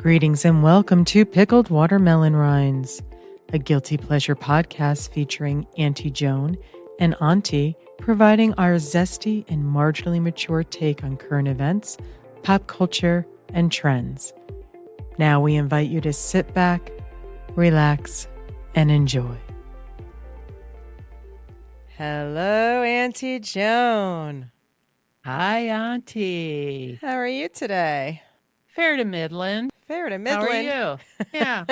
Greetings and welcome to Pickled Watermelon Rinds, a guilty pleasure podcast featuring Auntie Joan and Auntie providing our zesty and marginally mature take on current events, pop culture, and trends. Now we invite you to sit back, relax, and enjoy. Hello, Auntie Joan. Hi, Auntie. How are you today? Fair to Midland. Fair to Midland. How are you? Yeah.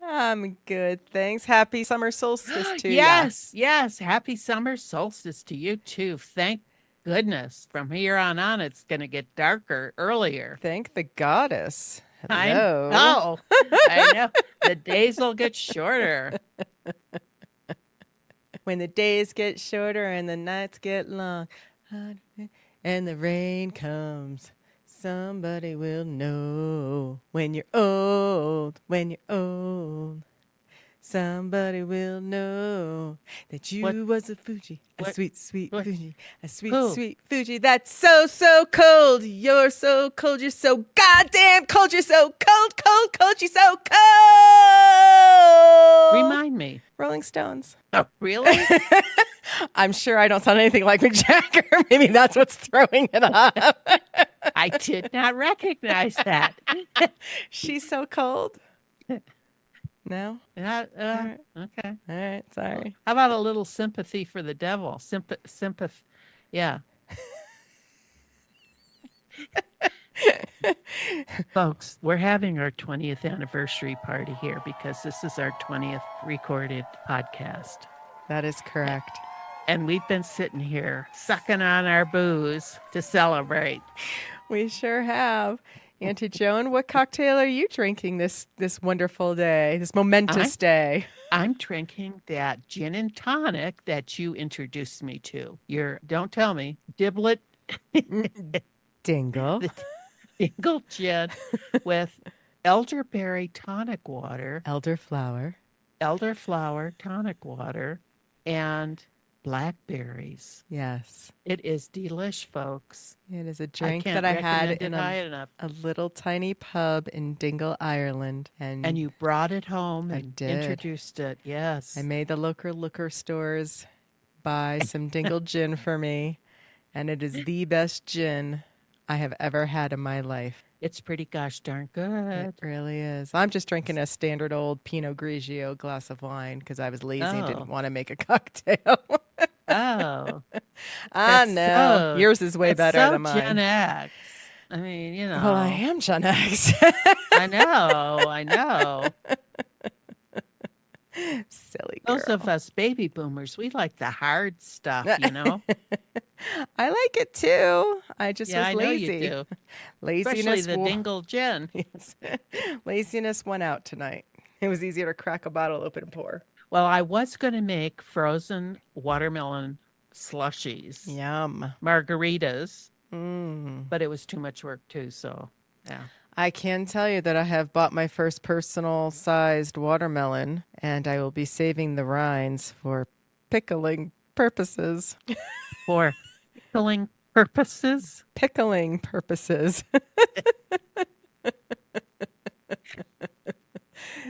I'm good, thanks. Happy summer solstice to you. Yes. Happy summer solstice to you, too. Thank goodness. From here on, it's going to get darker earlier. Thank the goddess. I Hello. know. I know. The days will get shorter. When the days get shorter and the nights get long and the rain comes, somebody will know when you're old, Somebody will know that you was a Fuji, a sweet Fuji, a sweet Fuji. That's so cold. You're so cold. You're so goddamn cold. You're so cold. You're so cold. Remind me. Rolling Stones. Oh, really? I'm sure I don't sound anything like Mick Jagger. Maybe that's what's throwing it up. I did not recognize that. She's so cold. No? Okay. All right, sorry. How about a little sympathy for the devil? Yeah. Folks, we're having our 20th anniversary party here because this is our 20th recorded podcast. That is correct. And we've been sitting here sucking on our booze to celebrate. We sure have. Auntie Joan, what cocktail are you drinking this wonderful day, this momentous day? I'm drinking that gin and tonic that you introduced me to. Don't tell me, Diblet Dingle. Dingle gin with elderberry tonic water. Elderflower Tonic water and blackberries. Yes. It is delish, folks. It is a drink that I had in a little tiny pub in Dingle, Ireland. And you brought it home and did. Introduced it. Yes. I made the local liquor stores buy some Dingle gin for me. And it is the best gin I have ever had in my life. It's pretty gosh darn good. It really is. I'm just drinking a standard old Pinot Grigio glass of wine because I was lazy and didn't want to make a cocktail. Oh. I know. Yours is way better than mine. Gen X. I mean, you know. Well, I am Gen X. I know. Silly girl. Those of us baby boomers, we like the hard stuff, you know. I like it too. I just was lazy. I know you do. Laziness, especially the Dingle gin. Yes. Laziness won out tonight. It was easier to crack a bottle open and pour. Well, I was going to make frozen watermelon slushies. Yum. Margaritas. But it was too much work too, so yeah. I can tell you that I have bought my first personal-sized watermelon, and I will be saving the rinds for pickling purposes. For pickling purposes? Pickling purposes.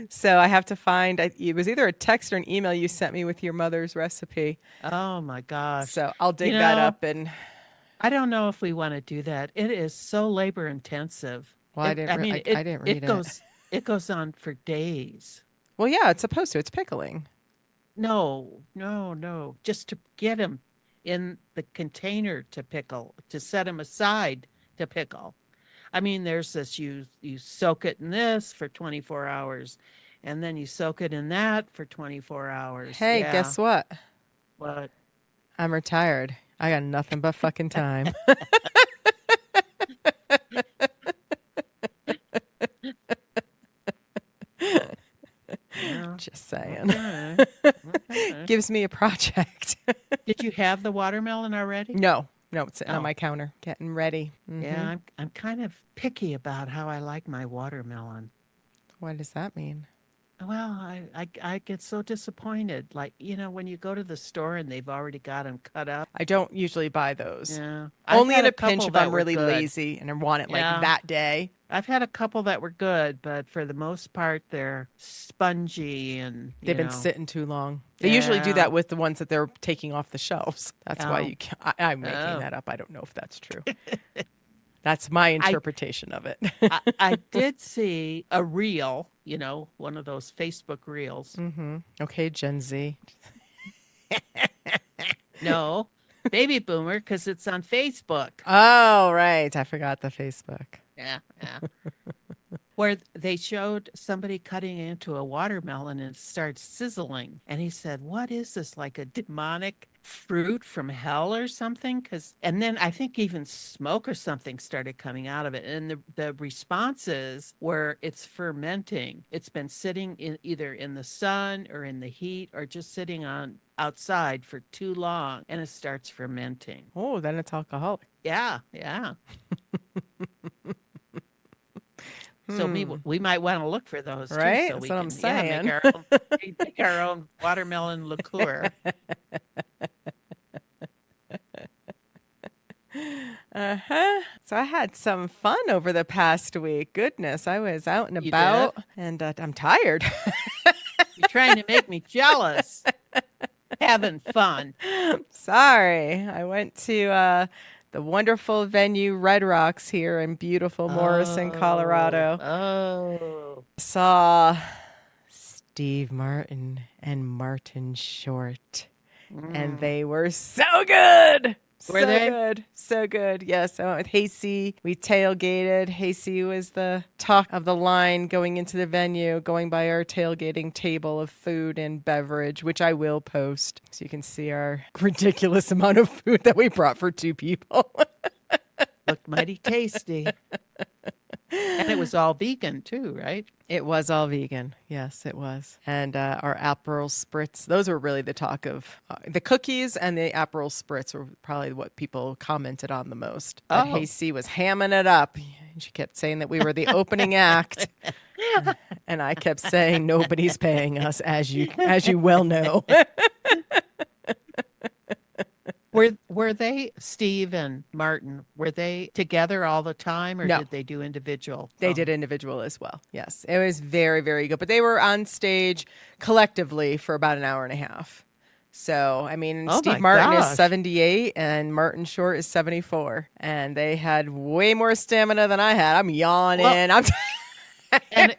So I have to find, it was either a text or an email you sent me with your mother's recipe. Oh, my gosh. So I'll dig that up. And I don't know if we want to do that. It is so labor-intensive. Well, I didn't read it. It goes on for days. Well, yeah, it's supposed to. It's pickling. No. Just to get them in the container to pickle, to set them aside to pickle. I mean, there's this, you soak it in this for 24 hours, and then you soak it in that for 24 hours. Hey, guess what? What? I'm retired. I got nothing but fucking time. Just saying. Okay. Gives me a project. Did you have the watermelon already? No, it's on my counter, getting ready. Mm-hmm. Yeah, I'm kind of picky about how I like my watermelon. What does that mean? Well, I get so disappointed. Like, when you go to the store and they've already got them cut up. I don't usually buy those. Yeah. I've Only had in a a pinch couple if that I'm were really good. lazy and I want it like Yeah. that day. I've had a couple that were good, but for the most part, they're spongy and, They've been sitting too long. They usually do yeah. that with the ones that they're taking off the shelves. That's why Oh, you can't. I'm making oh. that up. I don't know if that's true. That's my I, interpretation of it. I did see a reel, one of those Facebook reels. Okay, Gen Z. No, baby boomer, because it's on Facebook. Oh, right. I forgot the Facebook. Yeah, yeah. Where they showed somebody cutting into a watermelon and it starts sizzling. And he said, "What is this? Like a demonic fruit from hell or something?" And then I think even smoke or something started coming out of it. And the responses were it's fermenting. It's been sitting in either in the sun or in the heat or just sitting on outside for too long and it starts fermenting. Oh, then it's alcoholic. Yeah, yeah. So we might want to look for those too, Right? so That's we what I'm can saying. make our own watermelon liqueur. Uh-huh. So I had some fun over the past week. Goodness, I was out and You did? about and I'm tired. You're trying to make me jealous. Having fun. Sorry. I went to the wonderful venue Red Rocks here in beautiful Morrison, Oh, Colorado. oh. Saw Steve Martin and Martin Short. And Mm. they were so good. Were So they? good. So good. Yes. I went with Hasey. We tailgated. Hasey was the talk of the line going into the venue, going by our tailgating table of food and beverage, which I will post so you can see our ridiculous amount of food that we brought for two people. Looked mighty tasty. And it was all vegan too, right? It was all vegan. Yes, it was. And our Aperol Spritz, those were really the talk of the cookies and the Aperol Spritz were probably what people commented on the most. But Oh. Hasey was hamming it up. She kept saying that we were the opening act. And I kept saying nobody's paying us, as you well know. Were they, Steve and Martin, were they together all the time or No. did they do individual? They Oh. did individual as well. Yes. It was very, very good. But they were on stage collectively for about an hour and a half. So, I mean, Oh Steve my Martin is gosh. 78 and Martin Short is 74. And they had way more stamina than I had. I'm yawning. Well, I'm and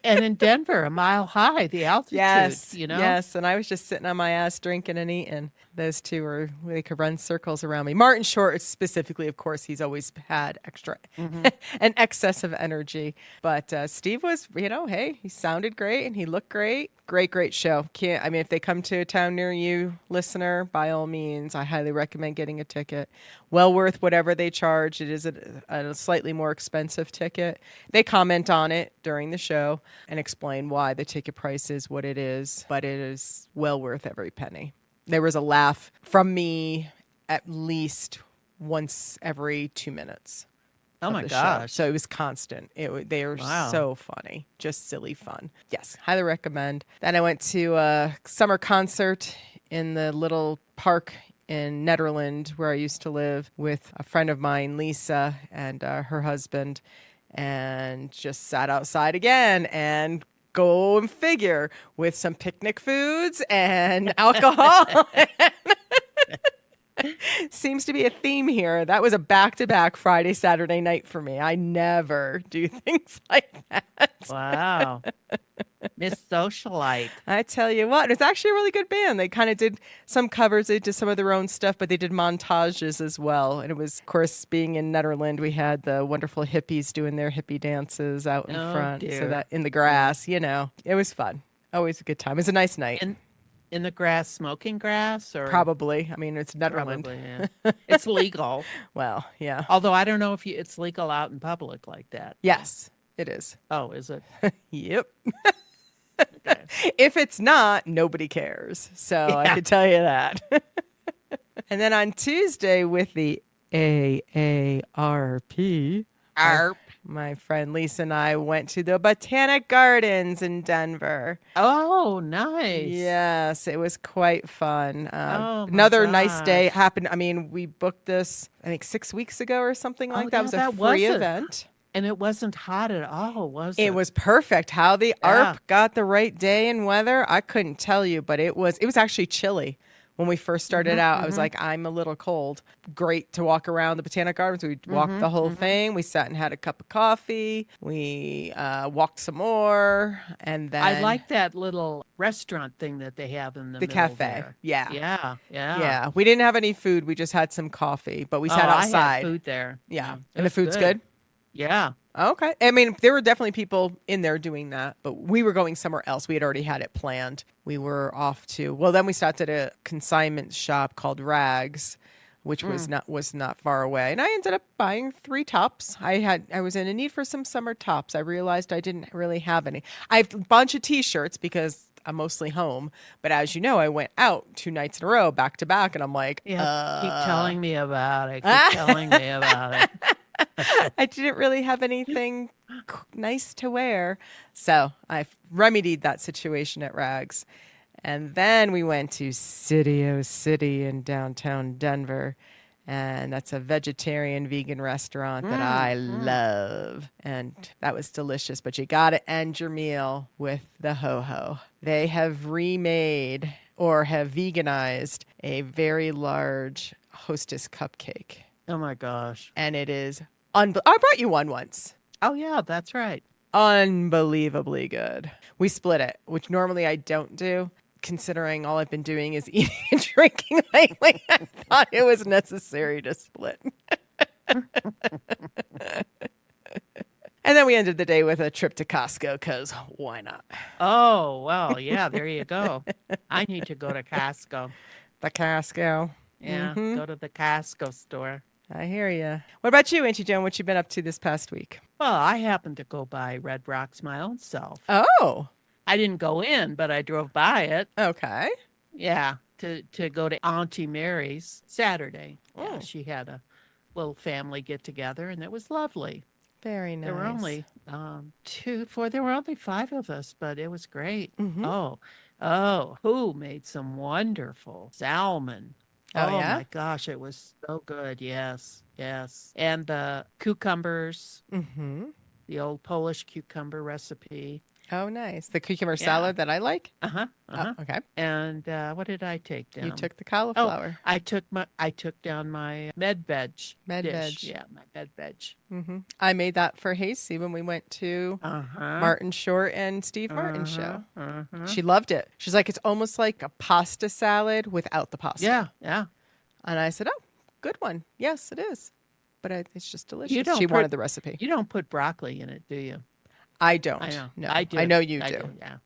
and in Denver, a mile high, the altitude, Yes. you know? Yes. And I was just sitting on my ass drinking and eating. Those two were, they could run circles around me. Martin Short specifically, of course, he's always had extra, Mhm. an excess of energy. But Steve was, hey, he sounded great and he looked great. Great show. If they come to a town near you, listener, by all means, I highly recommend getting a ticket. Well worth whatever they charge. It is a slightly more expensive ticket. They comment on it during the show and explain why the ticket price is what it is, but it is well worth every penny. There was a laugh from me at least once every 2 minutes. Oh Of my the show. gosh. So it was constant. They are Wow. so funny, just silly fun. Yes, highly recommend. Then I went to a summer concert in the little park in Netherlands where I used to live with a friend of mine, Lisa, and her husband, and just sat outside again and go and figure with some picnic foods and alcohol. Seems to be a theme here. That was a back-to-back Friday, Saturday night for me. I never do things like that. Wow. Miss Socialite. I tell you what, it's actually a really good band. They kind of did some covers. They did some of their own stuff, but they did montages as well. And it was, of course, being in Netherlands, we had the wonderful hippies doing their hippie dances out in Oh, front. So dear. that in the grass, it was fun. Always a good time. It was a nice night. In the grass, smoking grass or Probably. I mean, it's Netherlands. probably, yeah. It's legal. Well, yeah. Although I don't know if it's legal out in public like that. Yes, it is. Oh, is it? Yep. Okay. If it's not, nobody cares. So I Yeah. can tell you that. And then on Tuesday with the AARP, ARP. My friend Lisa and I went to the Botanic Gardens in Denver. Oh, nice. Yes, it was quite fun. Oh my Another nice day gosh. happened. I mean, we booked this, I think, 6 weeks ago or something Oh like that. It yeah, was a that free wasn't, event. and it wasn't hot at all, was It it? was perfect. How the Yeah. ARP got the right day and weather, I couldn't tell you, but it was actually chilly. When we first started Mm-hmm. out, I was Mm-hmm. like, I'm a little cold. Great to walk around the Botanic Gardens. We walked Mm-hmm. the whole Mm-hmm. thing. We sat and had a cup of coffee. We walked some more. And I then like that little restaurant thing that they have in the the middle cafe. there. Yeah. Yeah, yeah. Yeah. We didn't have any food. We just had some coffee, but we Oh, sat I had outside. food there. Yeah. Yeah, it And the was food's good. good. Yeah. Okay. I mean, there were definitely people in there doing that, but we were going somewhere else. We had already had it planned. We were off to, well, then we stopped at a consignment shop called Rags, which Mm. was not far away. And I ended up buying 3 tops. I was in a need for some summer tops. I realized I didn't really have any. I have a bunch of t-shirts because I'm mostly home, but as you know, I went out 2 nights in a row back to back and I'm like, Yeah. Keep telling me about it. Keep telling me about it. I didn't really have anything nice to wear. So I remedied that situation at Rags. And then we went to City O City in downtown Denver. And that's a vegetarian vegan restaurant that Mm, I mm. love. And that was delicious. But you got to end your meal with the ho ho. They have remade or have veganized a very large Hostess cupcake. Oh my gosh. And it is I brought you one once. Oh yeah, that's right. Unbelievably good. We split it, which normally I don't do, considering all I've been doing is eating and drinking lately. I thought it was necessary to split. And then we ended the day with a trip to Costco because why not? Oh, well, yeah, there you go. I need to go to Costco. The Costco. Yeah, go to the Costco store. I hear you. What about you, Auntie Joan? What you been up to this past week? Well, I happened to go by Red Rocks my own self. Oh, I didn't go in, but I drove by it. okay. Yeah, to go to Auntie Mary's Saturday. Yeah, Oh, she had a little family get together, and it was lovely. very There were nice. only there were only 5 of us, but it was great. Mm-hmm. Oh, who made some wonderful salmon? Oh, Oh yeah? my gosh, it was so good. Yes, yes. And the cucumbers, Mm-hmm. the old Polish cucumber recipe. Oh, nice. The cucumber Yeah. salad that I like. Uh-huh. Oh, Uh-huh. okay. And what did I take You down? took the Oh, cauliflower. I took down my med veg Med veg. dish. Yeah, my med veg. I made that for Hasty when we went to Uh-huh. Martin Short and Steve Martin Uh-huh. show. Uh-huh. She loved it. She's like, it's almost like a pasta salad without the pasta. Yeah, yeah. And I said, oh, good one. Yes, it is. But it's just You delicious. She don't wanted put the recipe. you don't put broccoli in it, do you? I I don't. know. No, I do. I know you I do. do. Yeah.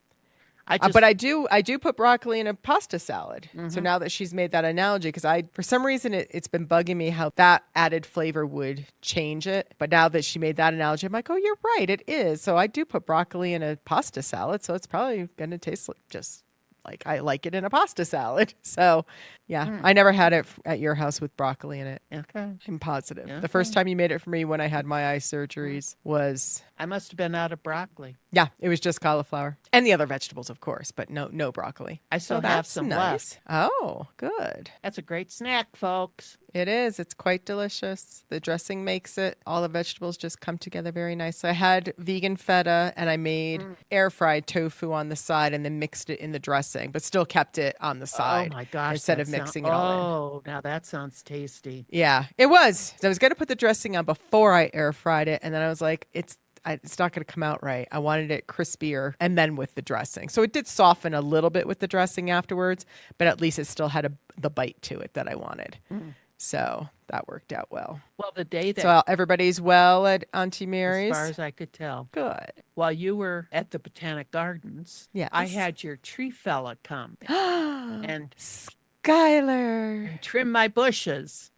I But just I do put broccoli in a pasta salad. So hmm now that she's made that analogy, because for some reason it's been bugging me how that added flavor would change it. But now that she made that analogy, I'm like, oh, you're right, it is. So I do put broccoli in a pasta salad, so it's probably gonna taste just like I like it in a pasta salad. So yeah, Mm, I never had it at your house with broccoli in it. okay. I'm positive. The first Okay. time you made it for me when I had my eye Mm. surgeries was I must have been out of broccoli. yeah, it was just cauliflower and the other vegetables, of course, but no broccoli. I So still have that's some nice. left. Oh, good. That's a great snack, folks. It is. It's quite delicious. The dressing makes it. All the vegetables just come together very nicely. I had vegan feta and I made Mm. air fried tofu on the side and then mixed it in the dressing, but still kept it on the Oh side my gosh, instead of mixing it all in. oh, now that sounds tasty. Yeah, it was. I was going to put the dressing on before I air fried it, and then I was like, it's not going to come out right. I wanted it crispier and then with the dressing. So it did soften a little bit with the dressing afterwards, but at least it still had the bite to it that I wanted. Mm. So that worked out well. Well, the day So that, everybody's well at Auntie as far Mary's? as I could tell, Good. while you were at the Botanic Gardens, I Yes. had your tree fella come and Skylar. trim my bushes.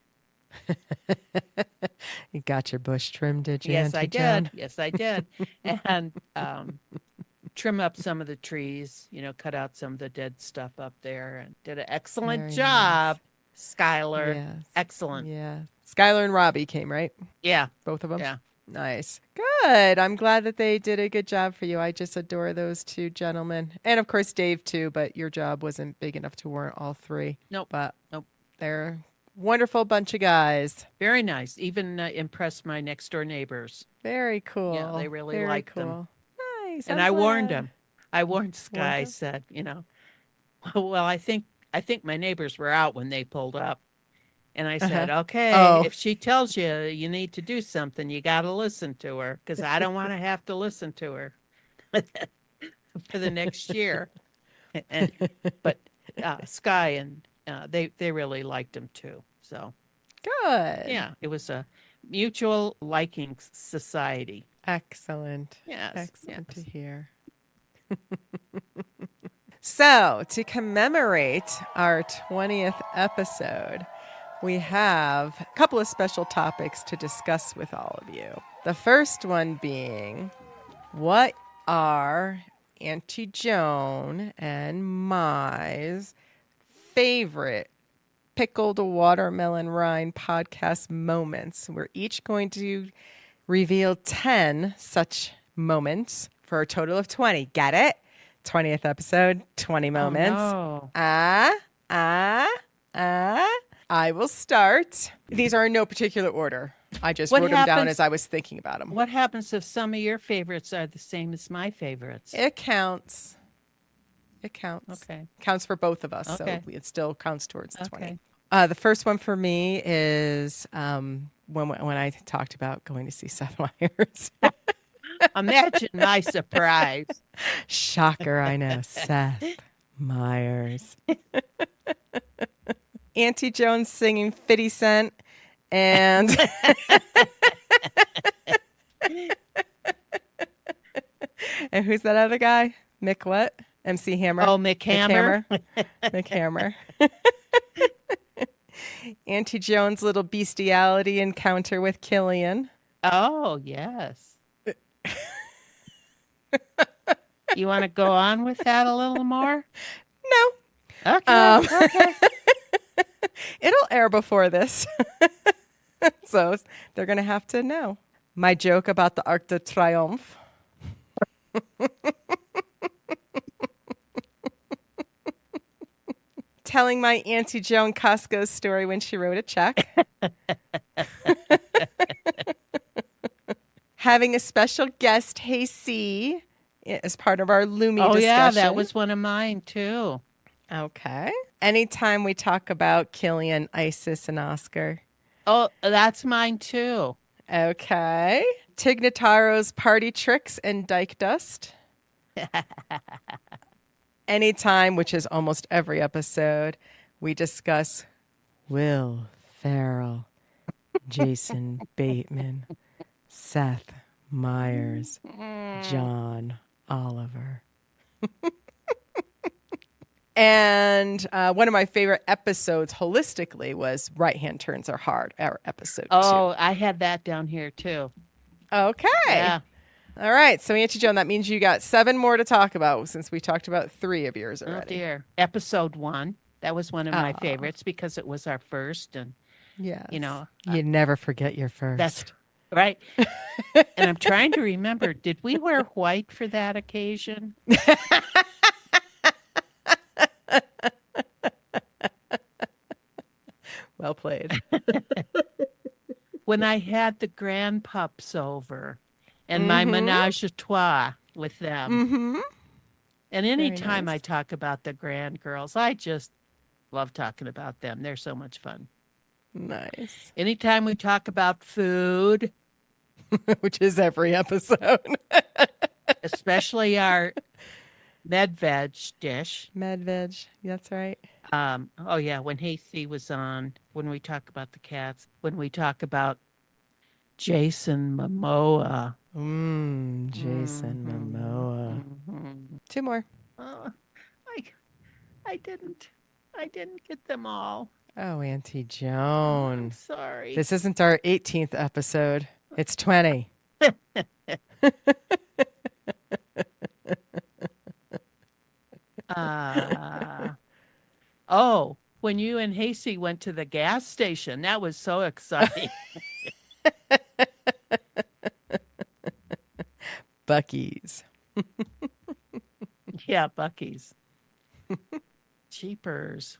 You got your bush trimmed, did you, Yes, Auntie I Joan? did. Yes, I did. And trim up some of the trees, cut out some of the dead stuff up there and did an excellent Very job, nice. Skylar. Yes. Excellent. Yeah. Skylar and Robbie came, right? Yeah, Both of them? yeah. Nice. Good. I'm glad that they did a good job for you. I just adore those two gentlemen. And of course, Dave, too, but your job wasn't big enough to warrant all three. Nope. But Nope. they're a wonderful bunch of guys. Very nice. Even impressed my next door neighbors. Very cool. Yeah, they really Very liked cool. them. Nice. And I'm I warned glad. them. I warned Warned Sky, them? said, well, I think my neighbors were out when they pulled up. And I said, Uh-huh. okay, Oh, if she tells you you need to do something, you got to listen to her because I don't want to have to listen to her for the next year. And but Sky and they really liked him too. So good. yeah, it was a mutual liking society. Excellent. Yes, Excellent to yes. hear. So, to commemorate our 20th episode, we have a couple of special topics to discuss with all of you. The first one being, what are Auntie Joan and my favorite pickled watermelon rind podcast moments? We're each going to reveal 10 such moments for a total of 20. Get it? 20th episode, 20 Oh moments. no. I will start. These are in no particular order. I just What wrote them down happens- as I was thinking about them. What happens if some of your favorites are the same as my favorites? It counts. It counts. Okay. Counts for both of us, Okay. so it still counts towards the 20. Okay. The first one for me is when I talked about going to see Seth Meyers. Imagine my surprise. Shocker, I know. Seth Meyers. Auntie Joan singing 50 Cent and and who's that other guy? Mick what? MC Hammer? Oh, Mick Hammer. Mick Hammer. Auntie Joan's little bestiality encounter with Killian. Oh, yes. You want to go on with that a little more? No. Okay. Okay. It'll air before this. So they're going to have to know. My joke about the Arc de Triomphe. Telling my Auntie Joan Costco story when she wrote a check. Having a special guest, Hey C, as part of our Lumi Oh, discussion. yeah, that was one of mine, too. Okay. Anytime we talk about Killian, Isis, and Oscar. Oh, that's mine, too. Okay. Tig Notaro's party tricks and dyke dust. Anytime, which is almost every episode, we discuss Will Ferrell, Jason Bateman, Seth Meyers, John Oliver. And one of my favorite episodes holistically was Right Hand Turns Are Hard, our episode 2. Oh, I had that down here, too. Okay. Yeah. All right. So, Auntie Joan, that means you got 7 more to talk about since we talked about 3 of yours Oh, already. dear. Episode 1. That was one of my favorites because it was our first. And, Yes. you never forget your first. that's right. And I'm trying to remember, did we wear white for that occasion? Well played. When I had the grandpups over and my menage a trois with them. Mm-hmm. And anytime nice. I talk about the grand girls, I just love talking about them. They're so much fun. Nice. Anytime we talk about food, Which is every episode. especially our med veg dish. Med veg. That's right. Oh yeah, when Hasty was on, when we talk about the cats, when we talk about Jason Momoa. Jason Momoa. 2 more. Oh, I didn't get them all. Oh, Auntie I'm Joan. sorry. This isn't our 18th episode. It's 20. Oh, when you and Hasty went to the gas station, that was so exciting. Buc-ee's. Yeah, Buc-ee's. Cheapers.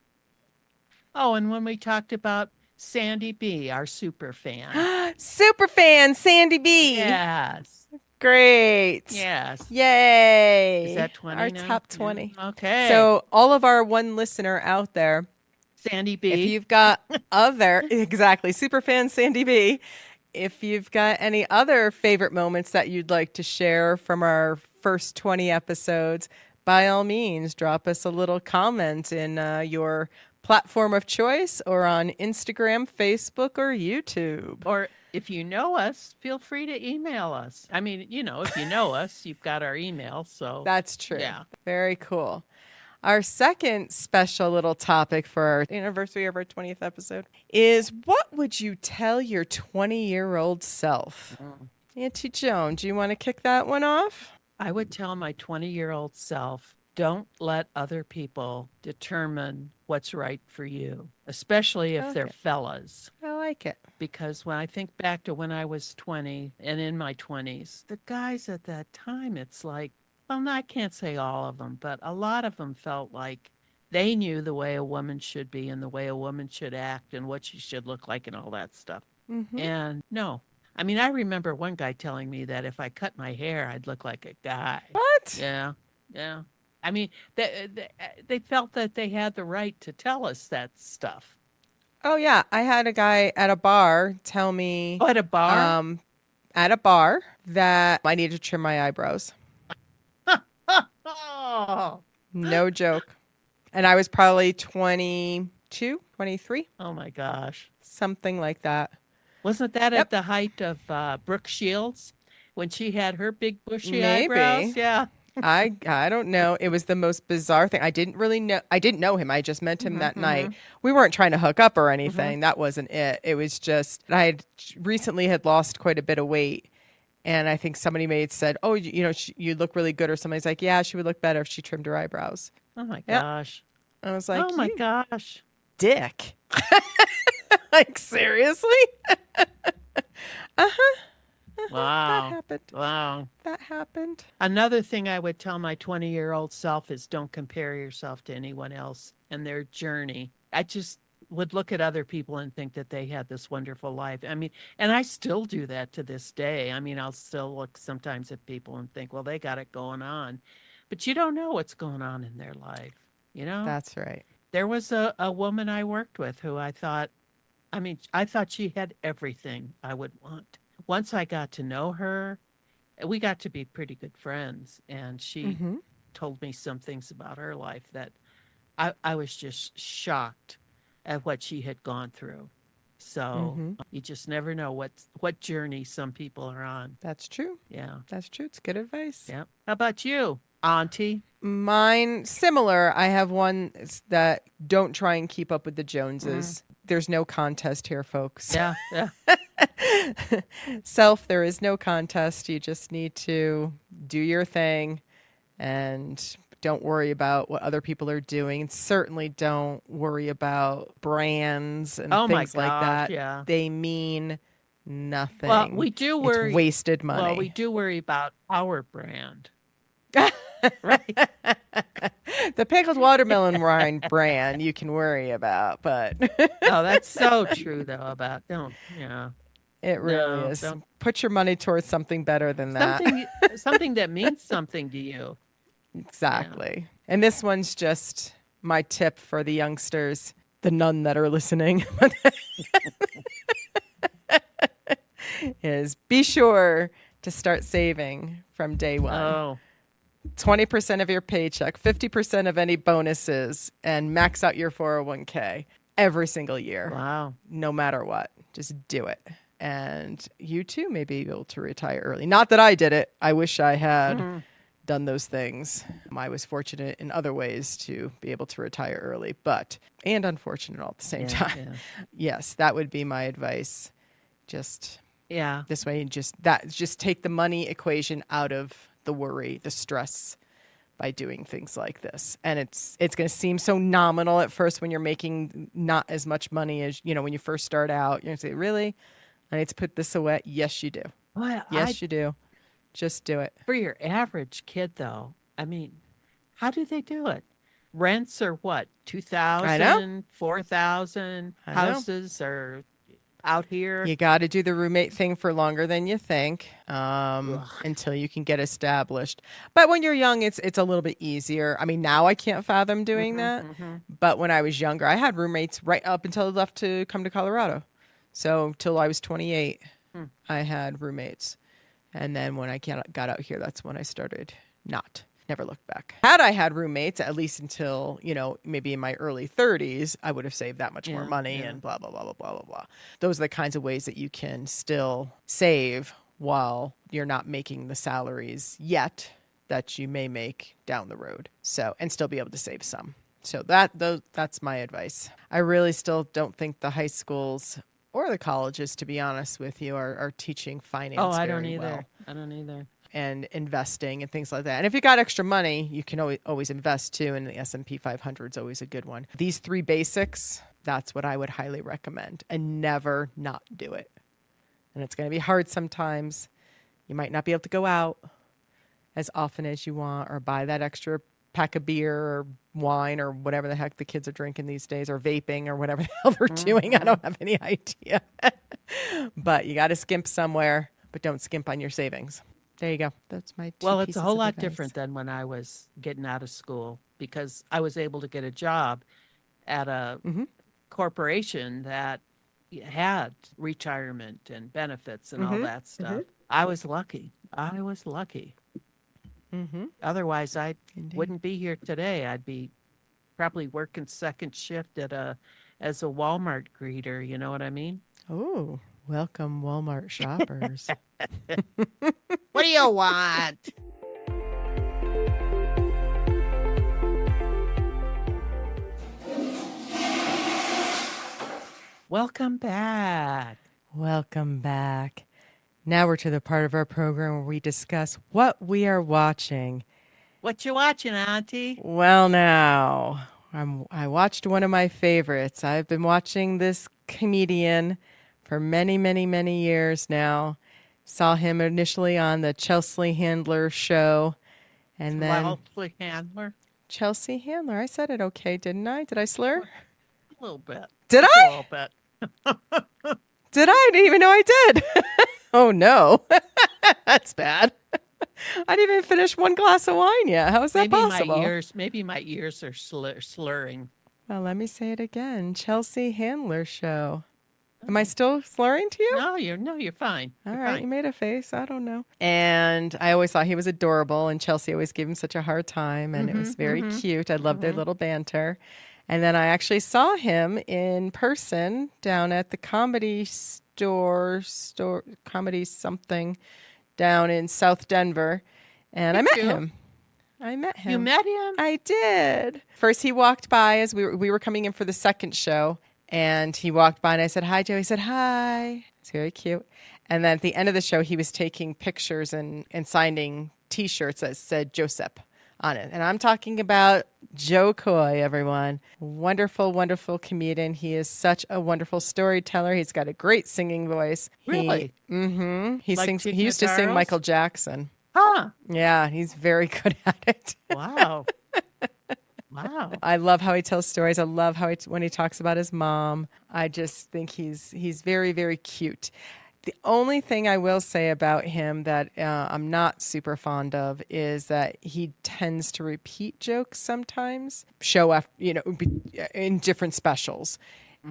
Oh, and when we talked about Sandy B, our super fan. Super fan, Sandy B. Yes. Great. Yes. Yay. Is that 20 Our now? top 20. Yeah. Okay. So all of our one listener out there, Sandy B. if you've got exactly, super fan Sandy B, if you've got any other favorite moments that you'd like to share from our first 20 episodes, by all means, drop us a little comment in your platform of choice or on Instagram, Facebook, or YouTube. Or if you know us, feel free to email us. I mean, if you know us, you've got our email. So That's true. Yeah. Very cool. Our second special little topic for our anniversary of our 20th episode is, what would you tell your 20-year-old self? Auntie Joan, do you want to kick that one off? I would tell my 20-year-old self, don't let other people determine what's right for you, especially if they're fellas. I like it. Because when I think back to when I was 20 and in my 20s, the guys at that time, it's like, well, no, I can't say all of them, but a lot of them felt like they knew the way a woman should be and the way a woman should act and what she should look like and all that stuff. Mm-hmm. And no. I mean, I remember one guy telling me that if I cut my hair, I'd look like a guy. What? Yeah. Yeah. I mean, they felt that they had the right to tell us that stuff. Oh, yeah. I had a guy at a bar tell me. Oh, at a bar? At a bar that I needed to trim my eyebrows. Oh. No joke. And I was probably 22, 23. Oh, my gosh. Something like that. Wasn't that at the height of Brooke Shields when she had her big bushy eyebrows? Yeah. I don't know. It was the most bizarre thing. I didn't know him. I just met him that night. We weren't trying to hook up or anything. That wasn't it. It was just, I had recently had lost quite a bit of weight. And I think somebody may have said, oh, you look really good. Or somebody's like, yeah, she would look better if she trimmed her eyebrows. Oh, my gosh. I was like, oh, my gosh. Dick. Like, seriously? Wow. That happened. Wow. That happened. Another thing I would tell my 20-year-old self is don't compare yourself to anyone else and their journey. I just would look at other people and think that they had this wonderful life. I mean, and I still do that to this day. I mean, I'll still look sometimes at people and think, well, they got it going on. But you don't know what's going on in their life, That's right. There was a woman I worked with who I thought she had everything I would want. Once I got to know her, we got to be pretty good friends. And she told me some things about her life that I was just shocked at what she had gone through. So you just never know what journey some people are on. That's true. Yeah. That's true. It's good advice. Yeah. How about you, Auntie? Mine, similar. I have one that don't try and keep up with the Joneses. There's no contest here, folks. Yeah. Yeah. Self, there is no contest. You just need to do your thing and don't worry about what other people are doing. And certainly don't worry about brands and things like that. Yeah. They mean nothing. Well, we do worry. It's wasted money. Well, we do worry about our brand. Right. The pickled watermelon rind brand you can worry about, but Oh, that's so true though it really is. Put your money towards something better than that. Something that means something to you. Exactly. Yeah. And this one's just my tip for the youngsters, the none that are listening, is be sure to start saving from day one. Oh. 20% of your paycheck, 50% of any bonuses, and max out your 401k every single year. Wow. No matter what. Just do it. And you too may be able to retire early. Not that I did it. I wish I had done those things. I was fortunate in other ways to be able to retire early, and unfortunate all at the same time. Yeah. Yes, that would be my advice. Just this way, just take the money equation out of the worry, the stress by doing things like this. And it's going to seem so nominal at first when you're making not as much money as, when you first start out. You're going to say, really? I need to put this away? Yes, you do. Well, yes, you do. Just do it. For your average kid, though, I mean, how do they do it? Rents are what, I know. 2,000, 4,000. I know. Houses are out here. You got to do the roommate thing for longer than you think, Ugh. until you can get established. But when you're young, it's a little bit easier. I mean, now I can't fathom doing Hmm, that. hmm. But when I was younger, I had roommates right up until I left to come to Colorado. So till I was 28, Hmm. I had roommates. And then when I got out here, that's when I started never looked back. Had I had roommates, at least until, maybe in my early 30s, I would have saved that much more Yeah, money yeah. and blah, blah, blah, blah, blah, blah, blah. Those are the kinds of ways that you can still save while you're not making the salaries yet that you may make down the road. So, and still be able to save some. So that's my advice. I really still don't think the high schools or the colleges, to be honest with you, are teaching Oh, finance I don't very well either. I don't either. and investing and things like that. And if you got extra money, you can always invest too. And the S&P 500 is always a good one. These three basics, that's what I would highly recommend, and never not do it. And it's going to be hard sometimes. You might not be able to go out as often as you want or buy that extra pack of beer or wine or whatever the heck the kids are drinking these days, or vaping or whatever the hell they're doing. I Hmm. don't have any idea. But you got to skimp somewhere, but don't skimp on your savings. There you go. That's my two Well, it's a pieces whole of lot advice. different than when I was getting out of school because I was able to get a job at a Mm-hmm. corporation that had retirement and benefits and all Mm-hmm. that Mm-hmm. stuff. I was lucky. I was lucky. Mm-hmm. Otherwise, I Indeed. wouldn't be here today. I'd be probably working second shift as a Walmart greeter. You know what I mean? Oh, welcome, Walmart shoppers. What do you want? Welcome back. Welcome back. Now we're to the part of our program where we discuss what we are watching. What you watching, Auntie? Well, now, I watched one of my favorites. I've been watching this comedian for many, many, many years now. Saw him initially on the Chelsea Handler show, and then Wellesley Handler? Chelsea Handler. I said it okay, didn't I? Did I slur? A little bit. Did Just a I? little bit. Did I? I didn't even know I did. Oh, no. That's bad. I didn't even finish one glass of wine yet. How is that possible? Maybe my ears are slurring. Well, let me say it again. Chelsea Handler show. Am I still slurring to you? You're fine. All You're right, fine. you made a face. I don't know. And I always thought he was adorable, and Chelsea always gave him such a hard time, and it was very cute. I loved their little banter. And then I actually saw him in person down at the comedy comedy something down in South Denver, and I Did met you? him. I met him. You met him? I did. First, he walked by as we were coming in for the second show, and he walked by, and I said, "Hi, Joe." He said, "Hi." It's very cute. And then at the end of the show, he was taking pictures and signing T-shirts that said Joseph on it. And I'm talking about Joe Coy, everyone. Wonderful, wonderful comedian. He is such a wonderful storyteller. He's got a great singing voice. Really? He Like sings. Tig He used to sing Notaro's? Michael Jackson. Huh. Yeah, he's very good at it. Wow. Wow. I love how he tells stories. I love how when he talks about his mom. I just think he's very, very cute. The only thing I will say about him that I'm not super fond of is that he tends to repeat jokes sometimes, show after, in different specials.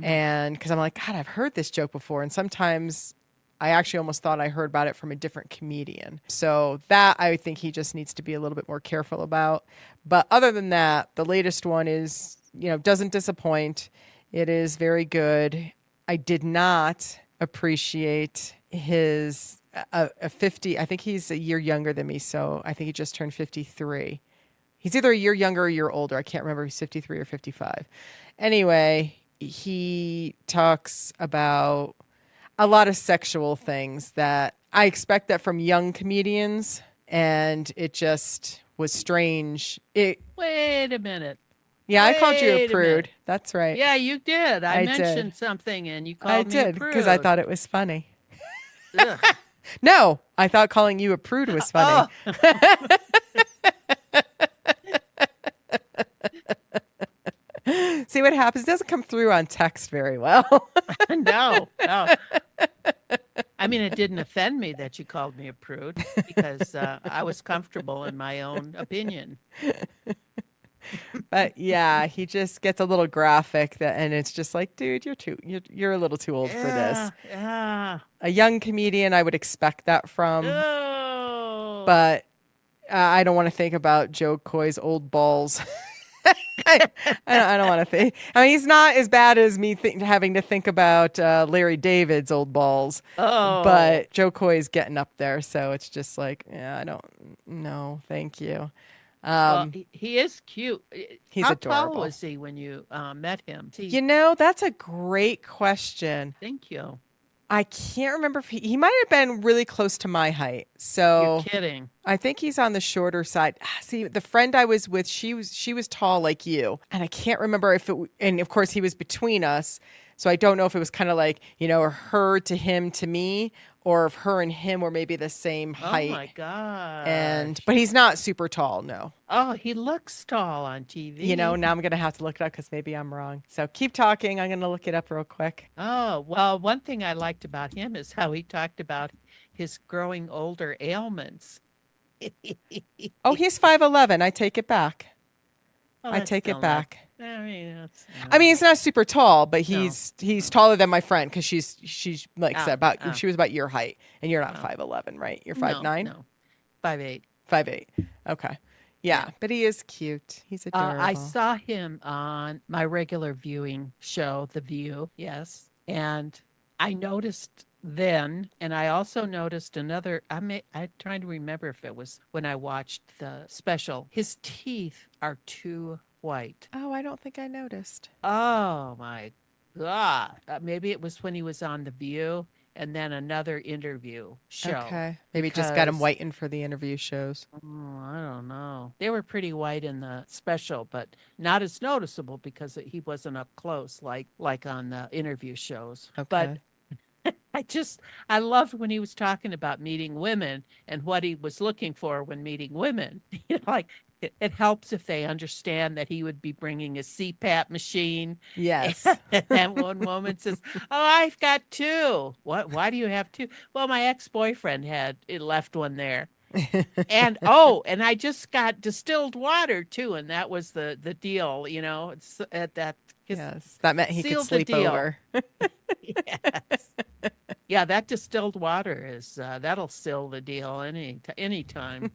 And because I'm like, God, I've heard this joke before. And sometimes I actually almost thought I heard about it from a different comedian. So that I think he just needs to be a little bit more careful about. But other than that, the latest one is, doesn't disappoint. It is very good. I did not appreciate his a 50. I think he's a year younger than me. So I think he just turned 53. He's either a year younger or a year older. I can't remember if he's 53 or 55. Anyway, he talks about a lot of sexual things that I expect that from young comedians, and it just was strange. Wait a minute. I called you a Wait a prude. minute. That's right. Yeah, you did. I did. mentioned something and you I called me a did because I prude. thought it was funny. Ugh. No, I thought calling you a prude was funny. Oh, See what happens? It doesn't come through on text very well. no, no. I mean, it didn't offend me that you called me a prude because I was comfortable in my own opinion. But yeah, he just gets a little graphic and it's just like, dude, you're a little too old for this. Yeah. A young comedian, I would expect that from, Oh. but I don't want to think about Joe Coy's old balls. I don't want to think. I mean, he's not as bad as me having to think about Larry David's old balls, Oh. but Joe Coy's getting up there, so it's just like, yeah, I don't know, thank you. Well, he is cute. He's How tall adorable. was he when you met him? That's a great question. Thank you. I can't remember if he might have been really close to my height. You're So kidding. I think he's on the shorter side. See, the friend I was with, she was tall like you, and I can't remember if and of course he was between us, so I don't know if it was kind of like her to him to me, or if her and him were maybe the same Oh height. my But gosh. he's not super tall, no. Oh, he looks tall on TV. Now I'm gonna have to look it up because maybe I'm wrong. So keep talking. I'm gonna look it up real quick. Oh, well, one thing I liked about him is how he talked about his growing older ailments. Oh, he's 5'11". I take it back. Well, I that's take it still not. back. I mean, that's I mean, he's not super tall, but no. he's taller than my friend because she's like I said Oh, she was about your height, and you're not oh, 5'11", right? You're no, 5'9", no, 5'8". 5'8". Okay, Yeah. yeah, but he is cute. He's I adorable. saw him on my regular viewing show, The View. Yes, and I noticed then, and I also noticed another. I'm trying to remember if it was when I watched the special. His teeth are too white. Oh, I don't think I noticed. Oh my God. Maybe it was when he was on The View and then another interview show Okay, maybe just got him because whiting for the interview shows. I don't know. They were pretty white in the special, but not as noticeable because he wasn't up close like on the interview shows. But Okay. I just I loved when he was talking about meeting women and what he was looking for when meeting women. Like it helps if they understand that he would be bringing a CPAP machine. Yes. And one woman says, "Oh, I've got two. What? Why do you have two?" Well, my ex-boyfriend had it left one there. And I just got distilled water too, and that was the deal. It's at that Yes, that meant he could sealed the sleep deal. over. Yes. Yeah, that distilled water is that'll seal the deal any time.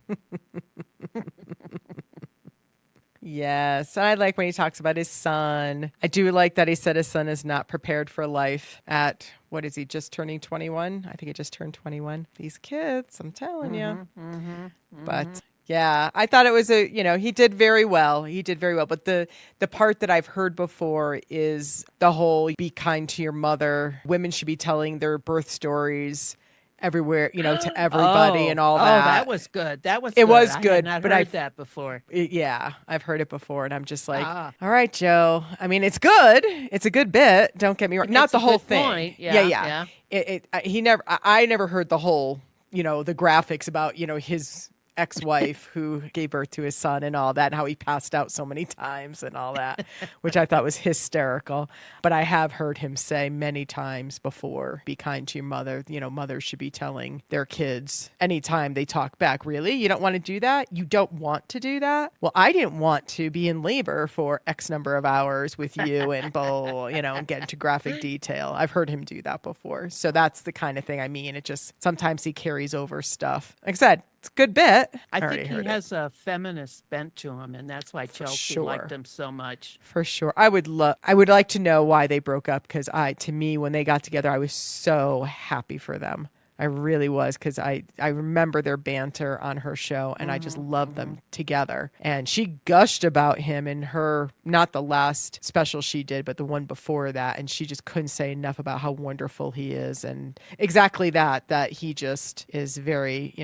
Yes, I like when he talks about his son. I do like that he said his son is not prepared for life at, what is he, just turning 21? I think he just turned 21. These kids, I'm telling you. Mhm. Mhm. Mhm. But yeah, I thought it was he did very well. He did very well. But the part that I've heard before is the whole be kind to your mother. Women should be telling their birth stories everywhere, to everybody and all Oh, that. that was good. That was It good. was I had good, not but heard that before. yeah, I've heard it before, and I'm just like, Ah, all right, Joe. I mean, it's good. It's a good bit. Don't get me wrong. Not makes a the whole good thing. point. Yeah, Yeah, yeah. yeah. I never heard the whole, the graphics about, his ex-wife who gave birth to his son and all that, and how he passed out so many times and all that, which I thought was hysterical. But I have heard him say many times before, be kind to your mother. Mothers should be telling their kids anytime they talk back. Really? You don't want to do that? You don't want to do that? Well, I didn't want to be in labor for X number of hours with you and and get into graphic detail. I've heard him do that before. So that's the kind of thing I mean. It just, sometimes he carries over stuff. Like I said, it's a good bit. I already think he heard it. has a feminist bent to him, and that's why Chelsea liked Sure. him so much. For sure. I would like to know why they broke up, because to me, when they got together, I was so happy for them. I really was, because I remember their banter on her show, and I just loved them together. And she gushed about him in her, not the last special she did, but the one before that. And she just couldn't say enough about how wonderful he is. And exactly that he just is very,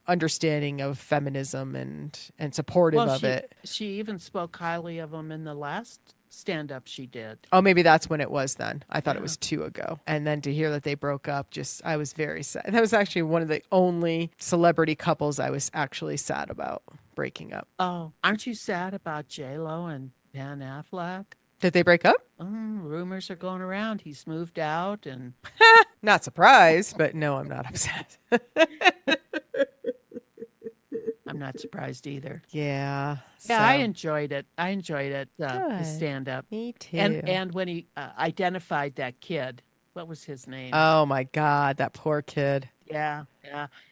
understanding of feminism and supportive Well, of it. she even spoke highly of him in the last stand-up she did. Oh, maybe that's when it was then. I thought it Yeah. was 2 ago. And then to hear that they broke up, I was very sad. That was actually one of the only celebrity couples I was actually sad about breaking up. Oh, aren't you sad about J-Lo and Ben Affleck? Did they break up? Rumors are going around. He's moved out and Not surprised, but no, I'm not upset. I'm not surprised either. Yeah. Yeah, I enjoyed it. The Good. stand-up. Me too. And when he identified that kid, what was his name? Oh my God, that poor kid. Yeah.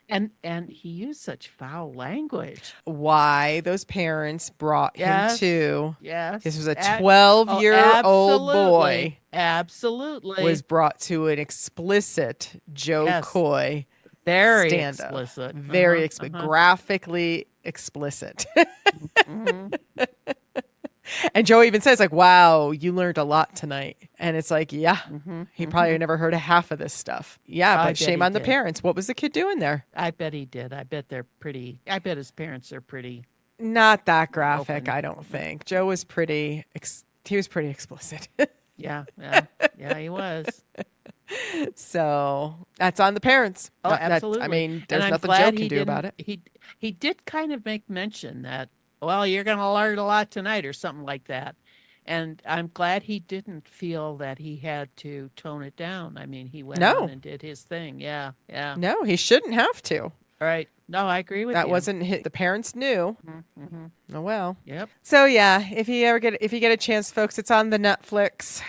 And he used such foul language. Why those parents brought him to. Yes. This was a 12-year-old boy. Absolutely. Was brought to an explicit Joe Coy very stand-up. Explicit. Very explicit. Graphically explicit. And Joe even says, like, wow, you learned a lot tonight. And it's like, yeah, he probably never heard of half of this stuff. Yeah, but shame on the parents. What was the kid doing there? I bet he did. I bet his parents are pretty. Not that graphic, open. I don't think. Joe was pretty, he was pretty explicit. Yeah, he was. So that's on the parents. Oh, absolutely. I mean, there's nothing Joe can do about it. He did kind of make mention that, well, you're going to learn a lot tonight or something like that. And I'm glad he didn't feel that he had to tone it down. I mean, he went on and did his thing. Yeah. No, he shouldn't have to. All right. No, I agree with you. That wasn't the parents knew. Oh well. Yep. So yeah, if you get a chance, folks, it's on the Netflix.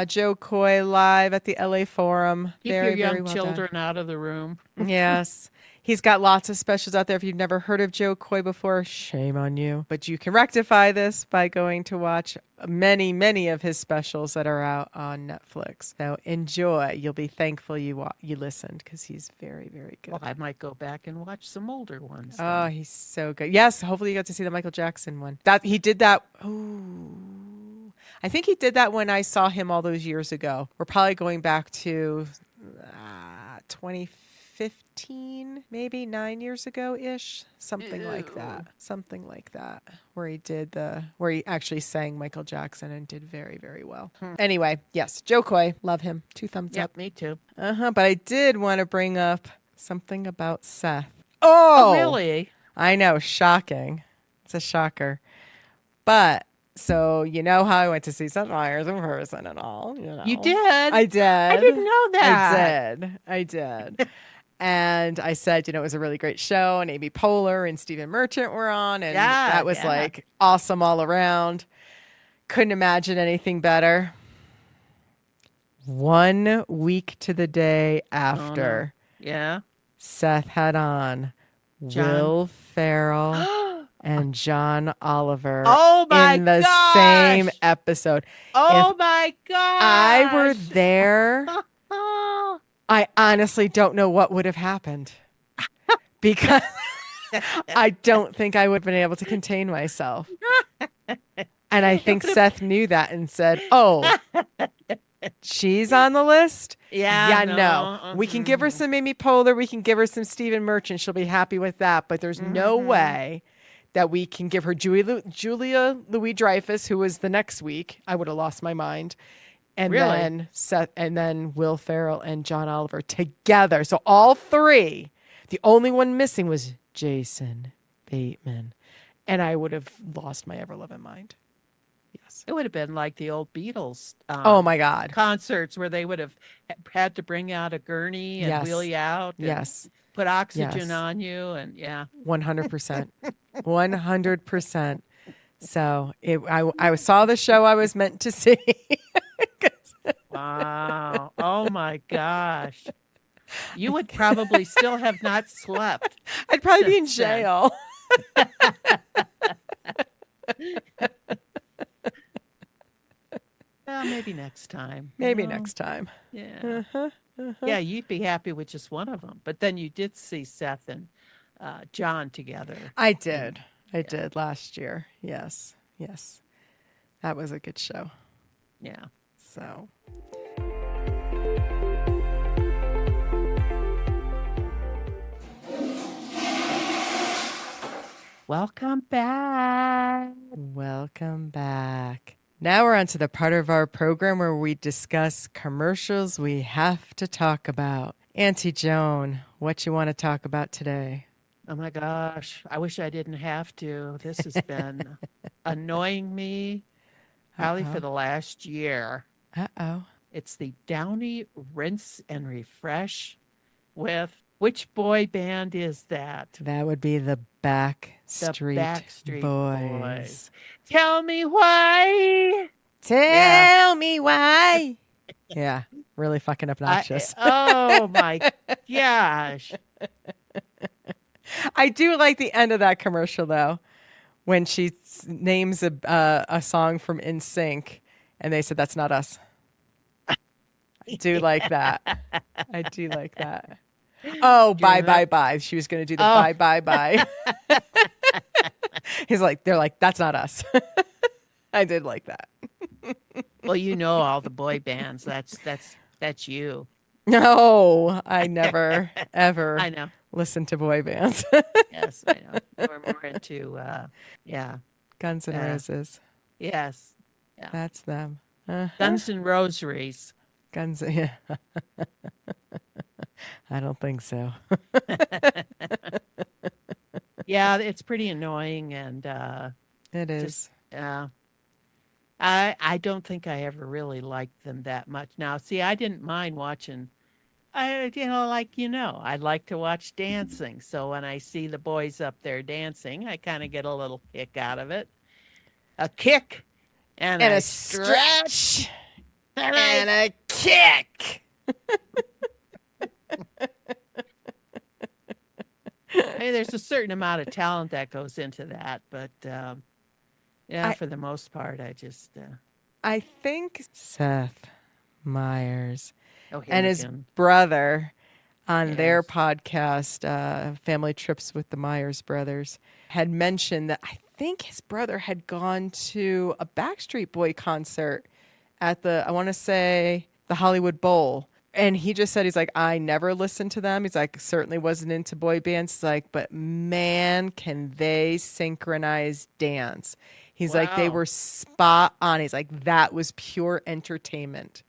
Joe Coy live at the LA Forum. Keep your young children out of the room. Yes. He's got lots of specials out there. If you've never heard of Joe Coy before, shame on you. But you can rectify this by going to watch many, many of his specials that are out on Netflix. So enjoy. You'll be thankful you listened because he's very, very good. Well, I might go back and watch some older ones. Then. Oh, he's so good. Yes, hopefully you got to see the Michael Jackson one. He did that. Ooh. I think he did that when I saw him all those years ago. We're probably going back to 2015, maybe 9 years ago-ish. Something like that. Where he actually sang Michael Jackson and did very, very well. Anyway, yes, Joe Coy, love him. 2 thumbs up. Me too. But I did want to bring up something about Seth. Oh, really? I know, shocking. It's a shocker. But so you know how I went to see Seth Meyers in person and all. You know. You did? I did. I didn't know that. I did. And I said, it was a really great show, and Amy Poehler and Stephen Merchant were on, and that was like awesome all around. Couldn't imagine anything better. 1 week to the day after, Seth had on Will Ferrell and John Oliver in the same episode. Oh my gosh. I were there, I honestly don't know what would have happened because I don't think I would have been able to contain myself. And I think Seth knew that and said, oh, she's on the list? Yeah, no. We can give her some Amy Poehler. We can give her some Stephen Merchant. She'll be happy with that. But there's no way that we can give her Julia Louis-Dreyfus, who was the next week. I would have lost my mind. And then Seth, and then Will Ferrell and John Oliver together. So all three. The only one missing was Jason Bateman. And I would have lost my ever-loving mind. Yes. It would have been like the old Beatles. Oh my God. Concerts where they would have had to bring out a gurney and wheel you out. And put oxygen on you. And 100%. 100%. So I saw the show I was meant to see. Wow. Oh my gosh. You would probably still have not slept. I'd probably be in jail. Well, maybe next time. Next time. Yeah. Yeah, you'd be happy with just one of them. But then you did see Seth and John together. I did. I did last year. Yes. That was a good show. Yeah. So. Welcome back. Welcome back. Now we're on to the part of our program where we discuss commercials we have to talk about. Auntie Joan, what you want to talk about today? Oh my gosh, I wish I didn't have to. This has been annoying me probably for Uh-oh. the last year. Uh-oh. It's the Downy Rinse and Refresh with which boy band is that? That would be the The Backstreet Backstreet Boys. Boys. Tell me why. Yeah. Tell me why. Yeah, really fucking obnoxious. Oh my gosh. I do like the end of that commercial though, when she names a song from NSYNC, and they said that's not us. I do like that. I do like that. Oh, Do you bye, bye, remember? bye. She was going to do the Oh, bye, bye, bye. They're like, that's not us. I did like that. well, you know all the boy bands. That's you. No, I never, ever I know. listened to boy bands. Yes, I know. We're more into yeah. Guns N' Uh, Roses. yes. Yeah. That's them. Uh-huh. Guns and Rosaries. Guns. Yeah. I don't think so. Yeah, it's pretty annoying and It just is. I don't think I ever really liked them that much. Now, see, I didn't mind watching I like to watch dancing. So when I see the boys up there dancing, I kind of get a little kick out of it. A kick and And a a stretch. stretch And and a kick. there's a certain amount of talent that goes into that, but yeah, I for the most part, I just I think Seth Meyers oh, here and we his go. brother on their Yes. podcast, Family Trips with the Myers Brothers, had mentioned that I think his brother had gone to a Backstreet Boy concert at I want to say, the Hollywood Bowl. And he just said, he's like, I never listened to them. He's like, certainly wasn't into boy bands. He's like, but man, can they synchronize dance? He's like, they Wow. were spot on. He's like, that was pure entertainment.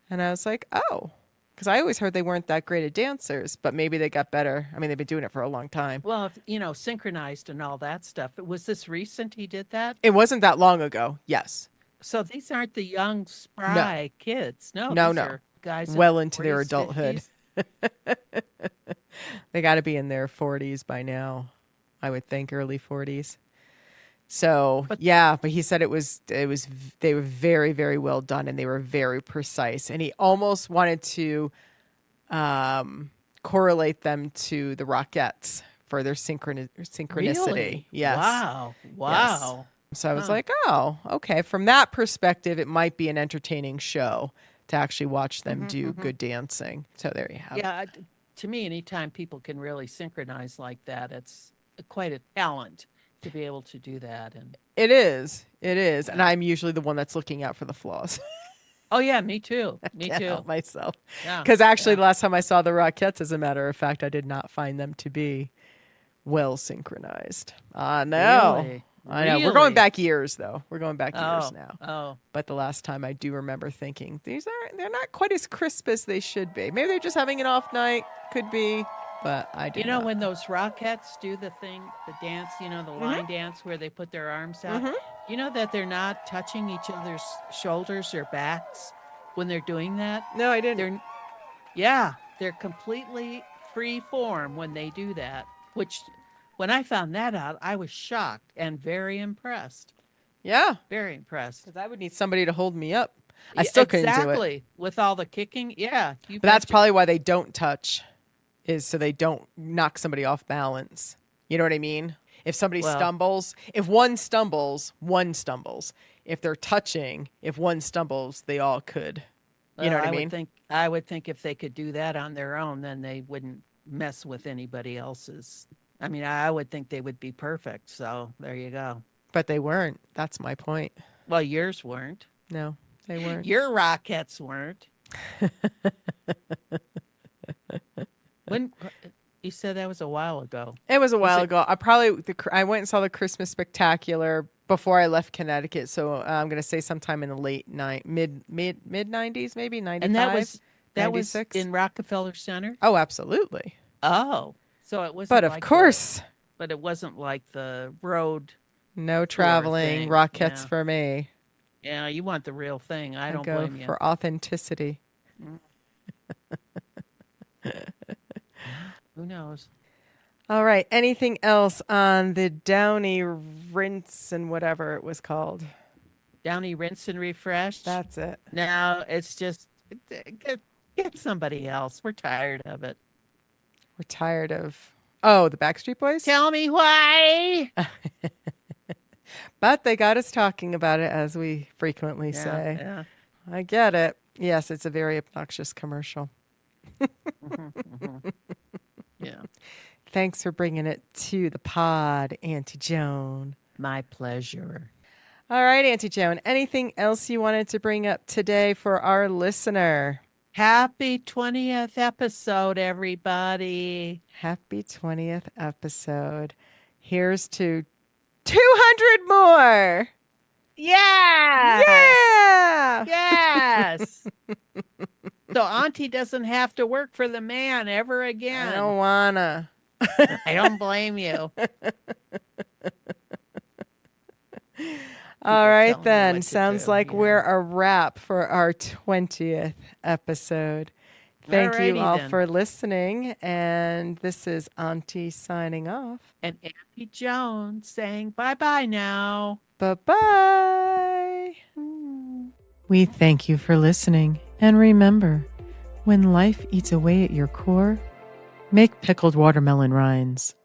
And I was like, oh, because I always heard they weren't that great at dancers, but maybe they got better. I mean, they've been doing it for a long time. Well, if, synchronized and all that stuff. Was this recent he did that? It wasn't that long ago. Yes. So these aren't the young, No, spry kids. No, no, these no. are guys in Well into their their 40s, adulthood. 50s. They got to be in their 40s by now, I would think, early 40s. So, But yeah, but he said they were very, very well done and they were very precise. And he almost wanted to correlate them to the Rockettes for their synchronicity. really? Yes. Wow. Yes. Wow. So I was Huh. like, oh, okay. From that perspective, it might be an entertaining show to actually watch them do good dancing. So there you have it. Yeah. To me, anytime people can really synchronize like that, it's quite a talent to be able to do that. And It is. It is. And yeah. I'm usually the one that's looking out for the flaws. Oh, yeah, me too. Me Can't too. help myself. Yeah. Because actually, Yeah. the last time I saw the Rockettes, as a matter of fact, I did not find them to be well synchronized. No. Really? I know. We're going Really? back years, though. We're going back years Oh, now. oh. But the last time I do remember thinking, they're not quite as crisp as they should be. Maybe they're just having an off night. Could be. But I did not. When those Rockettes do the thing, the dance, the line dance where they put their arms out, you know that they're not touching each other's shoulders or backs when they're doing that? No, I didn't. They're completely free form when they do that, which when I found that out, I was shocked and very impressed. Yeah. Very impressed. Because I would need somebody to hold me up. I Yeah, still couldn't do it. exactly. With all the kicking. Yeah. You But that's betcha. probably why they don't touch, is so they don't knock somebody off balance. You know what I mean? If somebody Well, stumbles, if one stumbles, one stumbles. If they're touching, if one stumbles, they all could. You know what I mean? I would think if they could do that on their own, then they wouldn't mess with anybody else's. I mean, I would think they would be perfect. So there you go. But they weren't. That's my point. Well, yours weren't. No, they weren't. Your Rockettes weren't. When You said that was a while ago. It was a while it- ago. I went and saw the Christmas Spectacular before I left Connecticut. So I'm going to say sometime in the mid 90s, maybe 95. And that was 96? in Rockefeller Center. Oh, absolutely. Oh, so it wasn't. But of course, but it wasn't like the road. no traveling thing. rockets Yeah. for me. Yeah, you want the real thing. I don't go blame you. for authenticity. Who knows? All right. Anything else on the Downy Rinse and whatever it was called? Downy Rinse and Refresh. That's it. No, it's just get somebody else. We're tired of it. We're tired of. Oh, the Backstreet Boys? Tell me why. But they got us talking about it, as we frequently say. Yeah. I get it. Yes, it's a very obnoxious commercial. Yeah. Thanks for bringing it to the pod, Auntie Joan. My pleasure. All right, Auntie Joan. Anything else you wanted to bring up today for our listener? Happy 20th episode, everybody. Happy 20th episode. Here's to 200 more. Yeah. Yeah. Yes. So Auntie doesn't have to work for the man ever again. I don't wanna. I don't blame you. All right, telling me then. what to Sounds do, like yeah. we're a wrap for our 20th episode. Thank you Alrighty all then. for listening. And this is Auntie signing off. And Auntie Joan saying bye-bye now. Bye-bye. We thank you for listening. And remember, when life eats away at your core, make pickled watermelon rinds.